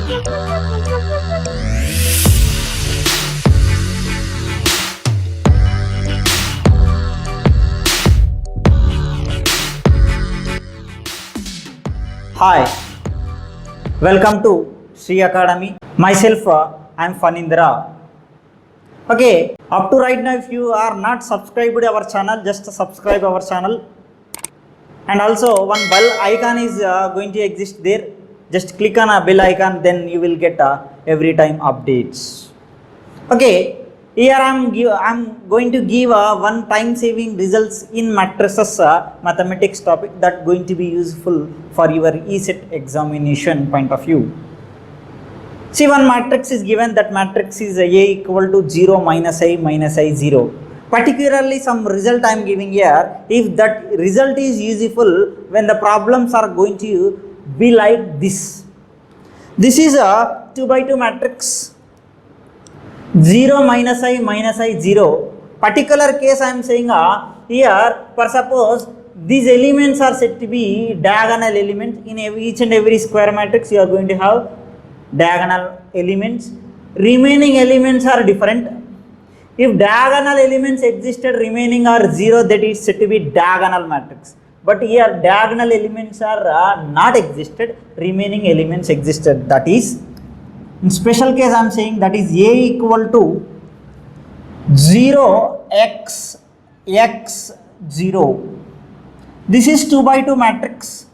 Hi, welcome to Sri Academy. Myself, I am Fanindra. Okay, up to right now, if you are not subscribed our channel, just subscribe our channel. And also one bell icon is going to exist there. Just click on a bell icon, then you will get every time updates. Okay, here I'm going to give one time saving results in matrices mathematics topic that going to be useful for your ESET examination point of view. See, one matrix is given. That matrix is A equal to 0 minus I 0. Particularly some result I am giving here. If that result is useful when the problems are going to be like this. This is a 2 by 2 matrix. 0 minus I 0. Particular case I am saying here, for suppose these elements are said to be diagonal elements. In each and every square matrix you are going to have diagonal elements. Remaining elements are different. If diagonal elements existed, remaining are 0, that is said to be diagonal matrix. But here diagonal elements are not existed, remaining elements existed. That is, in special case I am saying that is A equal to 0 x 0. This is 2 by 2 matrix.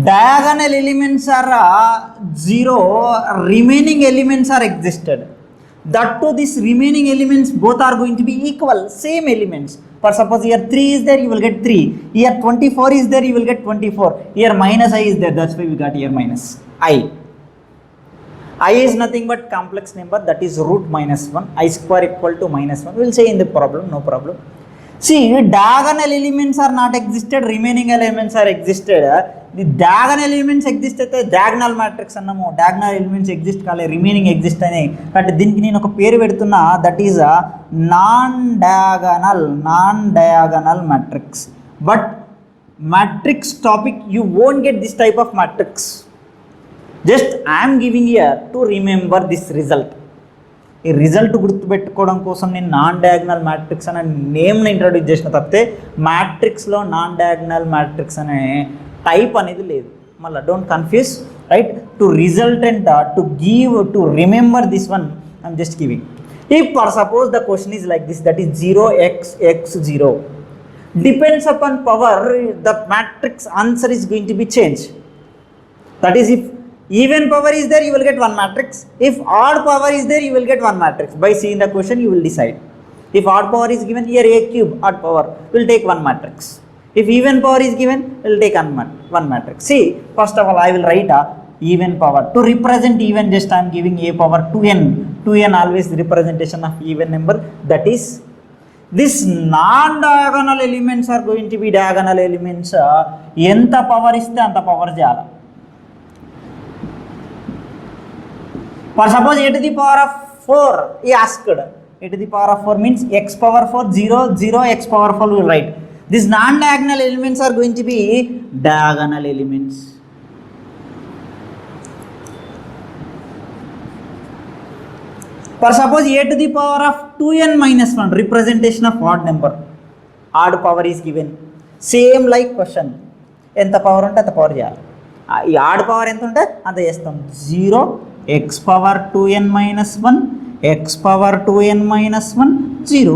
Diagonal elements are 0, remaining elements are existed. That too, these remaining elements both are going to be equal, same elements. For suppose here 3 is there, you will get 3. Here 24 is there, you will get 24. Here minus I is there, that's why we got here minus I. I is nothing but complex number, that is root minus 1. I square equal to minus 1. We will say in the problem, no problem. See, diagonal elements are not existed, remaining elements are existed. The diagonal elements exist at the diagonal matrix annamo. Diagonal elements exist kale, remaining exist ane. But దీనికి నేను ఒక పేరు పెడుతున్నా, that is a non-diagonal matrix. But matrix topic, you won't get this type of matrix. Just I am giving here to remember this result. ఈ result గుర్తుపెట్టుకోవడం కోసం నేను non diagonal matrix అనే నేమ్ని introduce చేసిన తప్పితే మ్యాట్రిక్స్లో నాన్ డయాగ్నల్ మ్యాట్రిక్స్ అనే type అనేది లేదు. మళ్ళీ don't confuse, right? To result and to give to remember this one I'm just giving. If for suppose the question is like this, that is 0 depends upon power, the matrix answer is going to B change. That is, if even power is there, you will get one matrix. If odd power is there, you will get one matrix. By seeing the question, you will decide. If odd power is given, here a cube, odd power, will take one matrix. If even power is given, will take one matrix. See, first of all, I will write a even power. To represent even, just I am giving a power 2n. 2n always the representation of even number. That is, this non-diagonal elements are going to be diagonal elements. Enta power iste anta power jala. For suppose a to the power of 4, he asked. A to the power of 4 means x power 4, 0, 0, x power 4 will write. These non-diagonal elements are going to be diagonal elements. For suppose a to the power of 2n minus 1, representation of odd number. Odd power is given. Same like question. Enta power unte anta power cheyali. Ee odd power enta unte anta chestam. 0 x power 2n minus 1, x power 2n minus 1, 0.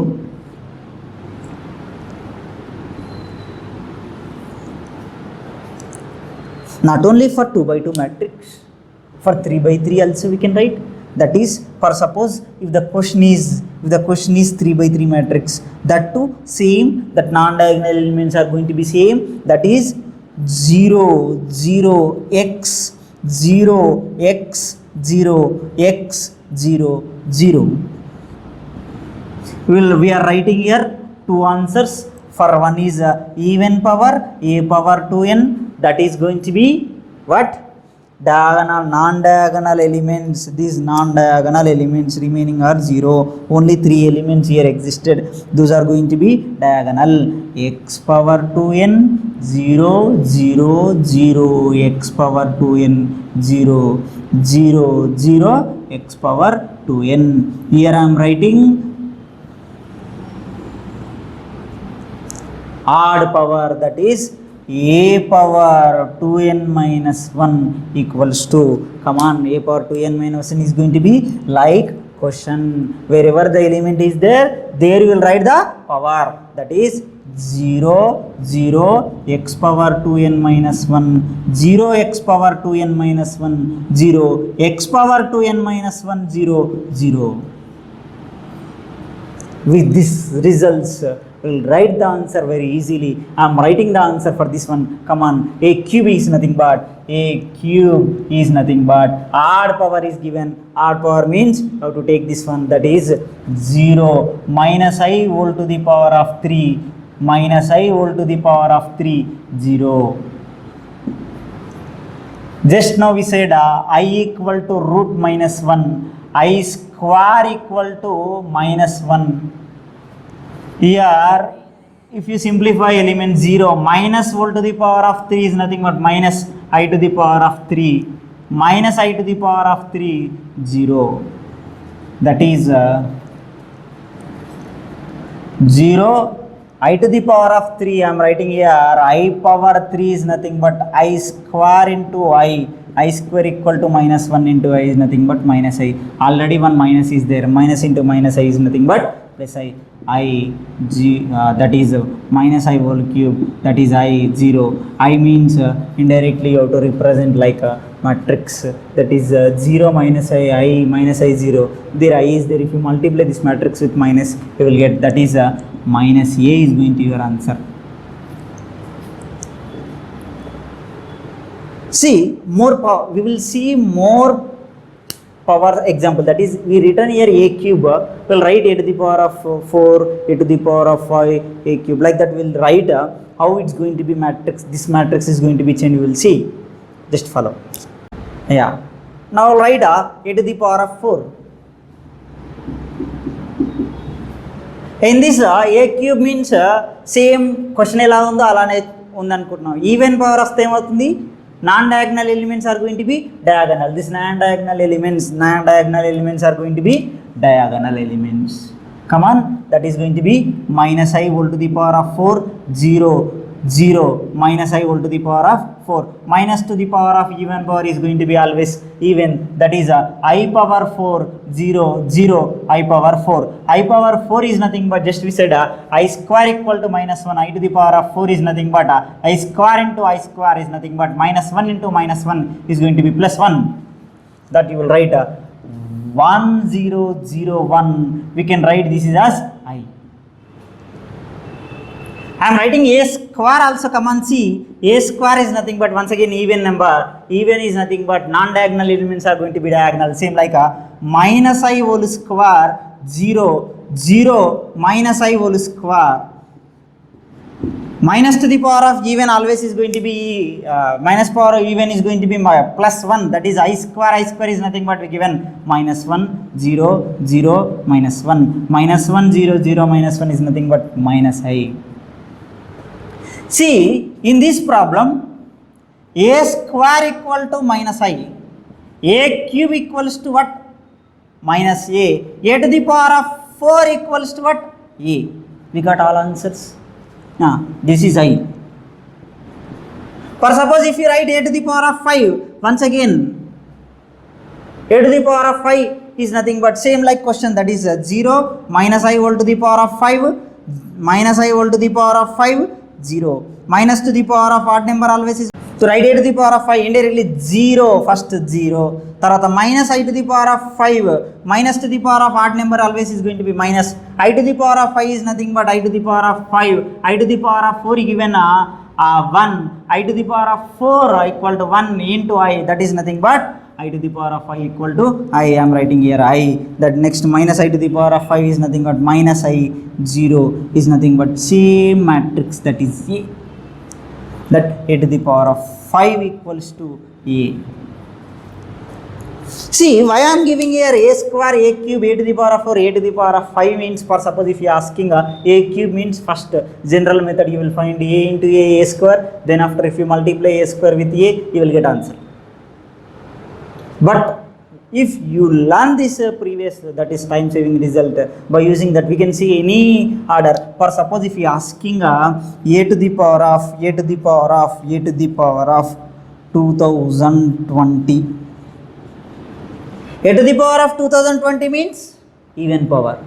Not only for 2 by 2 matrix, for 3 by 3 also we can write. That is, for suppose if the question is 3 by 3 matrix, that too same, that non-diagonal elements are going to be same. That is 0, 0, x, 0, x, 0, x, 0, 0. We are writing here two answers. For one is even power, a power 2n, that is going to be what? Diagonal, non-diagonal elements. These non-diagonal elements remaining are 0. Only 3 elements here existed. Those are going to be diagonal. X power 2n, 0 0 0 x power 2n 0 0 0 x power 2n. Here I am writing odd power, that is a power 2n minus 1 equals to, come on, a power 2n minus 1 is going to be like question, wherever the element is there you will write the power, that is 0 0 x power 2n minus 1 0 x power 2n minus 1 0 x power 2n minus 1 0 0. With this results will write the answer very easily. I am writing the answer for this one. Come on, a cube is nothing but odd power is given. Odd power means how to take this one, that is 0 minus I whole to the power of 3 minus I whole to the power of 3 0. Just now we said I equal to root minus 1, I square equal to minus 1. Here if you simplify element 0, minus whole to the power of 3 is nothing but minus I to the power of 3 minus I to the power of 3 0. That is 0 I to the power of 3. I am writing here I power 3 is nothing but I square into I square equal to minus 1 into I is nothing but minus I. Already one minus is there, minus into minus I is nothing but plus that is minus I whole cube, that is I 0. I means indirectly you have to represent like a matrix, that is 0 minus I minus I 0. There I is there, if you multiply this matrix with minus you will get, that is minus A is going to be your answer. See more power, we will see more power example, that is we written here a cube, we'll write a to the power of 4 a to the power of 5 a cube, like that we'll write how it's going to be matrix, this matrix is going to be changed, we will see, just follow. Yeah, now write a to the power of 4. In this a cube means same question ఎలా ఉందో అలానే ఉందనుకుంటున్నాం. Even power వస్తే ఏమవుతుంది, non diagonal elements are going to be diagonal. This non diagonal elements are going to be diagonal elements. Come on, that is going to be minus I whole to the power of 4 0 0 minus I whole to the power of 4. Minus to the power of even power is going to be always even, that is I power 4 0 0 I power 4. I power 4 is nothing but, just we said I square equal to minus 1, I to the power of 4 is nothing but I square into I square is nothing but minus 1 into minus 1 is going to be plus 1. That you will write 1 0 0 1. We can write this is as I. I am writing a square also. Come on, see, a square is nothing but once again even number. Even is nothing but non-diagonal elements are going to be diagonal. Same like minus I whole square 0 0 minus I whole square. Minus to the power of even always is going to be minus power of even is going to be plus 1. That is I square is nothing but we given minus 1 0 0 minus 1. Minus 1 0 0 minus 1 is nothing but minus I. See, in this problem, a square equal to minus I, a cube equals to what? Minus a to the power of 4 equals to what? A. We got all answers. This is I. For suppose if you write a to the power of 5, once again, a to the power of 5 is nothing but same like question, that is 0 minus I whole to the power of 5 minus I whole to the power of 5 0. Minus to the power of odd number always is to write a to the power of 5 indirectly 0, first 0, tarvata minus I to the power of 5 minus to the power of odd number always is going to be minus I to the power of 5 is nothing but I to the power of 5, I to the power of 4 given 1, I to the power of 4 equal to 1 into I, that is nothing but I to the power of 5 equal to I am writing here I. That next minus I to the power of 5 is nothing but minus I 0 is nothing but same matrix, that is A. That a to the power of 5 equals to A. See, why I am giving here a square, a cube, a to the power of 4, a to the power of 5 means, for suppose if you are asking a cube means first general method you will find a into a square, then after if you multiply a square with a, you will get answer. But if you learn this previous, that is time saving result, by using that we can see any order. For suppose if you are asking a to the power of 2020, a to the power of 2020 means even power.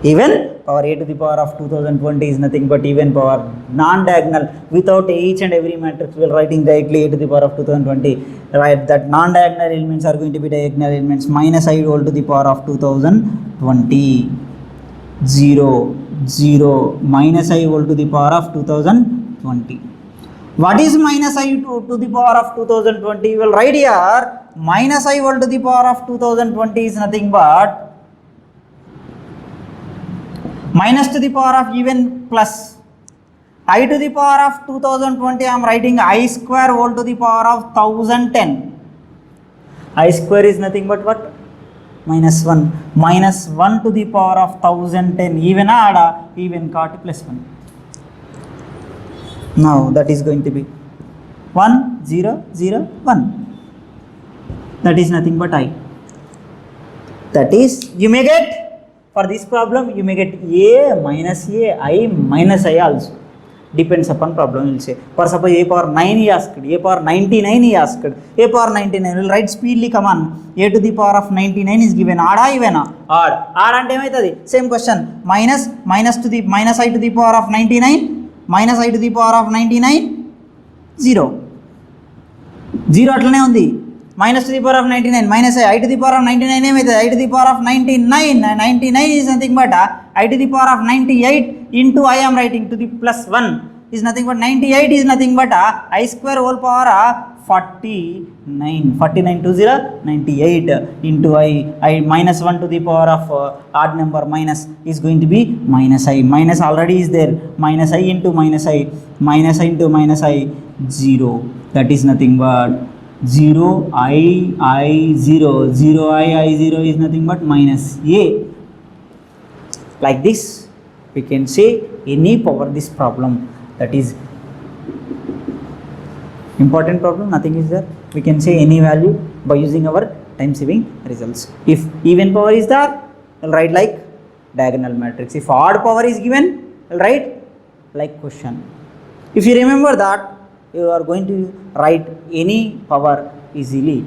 Even power, a to the power of 2020 is nothing but even power, non-diagonal, without each and every matrix we are writing directly a to the power of 2020, right? That non-diagonal elements are going to be diagonal elements. Minus I whole to the power of 2020, 0, 0, minus I whole to the power of 2020. What is minus I to the power of 2020? We will write here minus I whole to the power of 2020 is nothing but minus to the power of even plus I to the power of 2020. I am writing I square whole to the power of 1010. I square is nothing but what? Minus 1. Minus 1 to the power of 1010. Even add even cot plus 1. Now that is going to be 1, 0, 0, 1. That is nothing but I. That is, you may get, for this problem you may get a minus a, I minus I also, depends upon problem. You will say, for suppose a power 9 he asked, a power 99 he asked, a power 99 will write speedily. Come on, a to the power of 99 is given, odd even odd ante emaitadi, same question, minus to the minus I to the power of 99 minus I to the power of 99, 0 అట్లనే ఉంది. Minus to the power of 99 minus I to the power of 99 ఏమవుతుంది? I to the power of 99 is nothing but I to the power of 98 into I am writing to the plus 1 is nothing but 98 is nothing but I square whole power 49 to 0 98 into I minus 1 to the power of odd number minus is going to be minus I, minus already is there, minus I into minus I, minus I into minus I, 0. That is nothing but 0 I 0, 0 I 0 is nothing but minus a. Like this we can say any power this problem, that is important problem, nothing is there. We can say any value by using our time saving results. If even power is there, we'll write like diagonal matrix. If odd power is given, we'll write like question. If you remember that, you are going to write any power easily.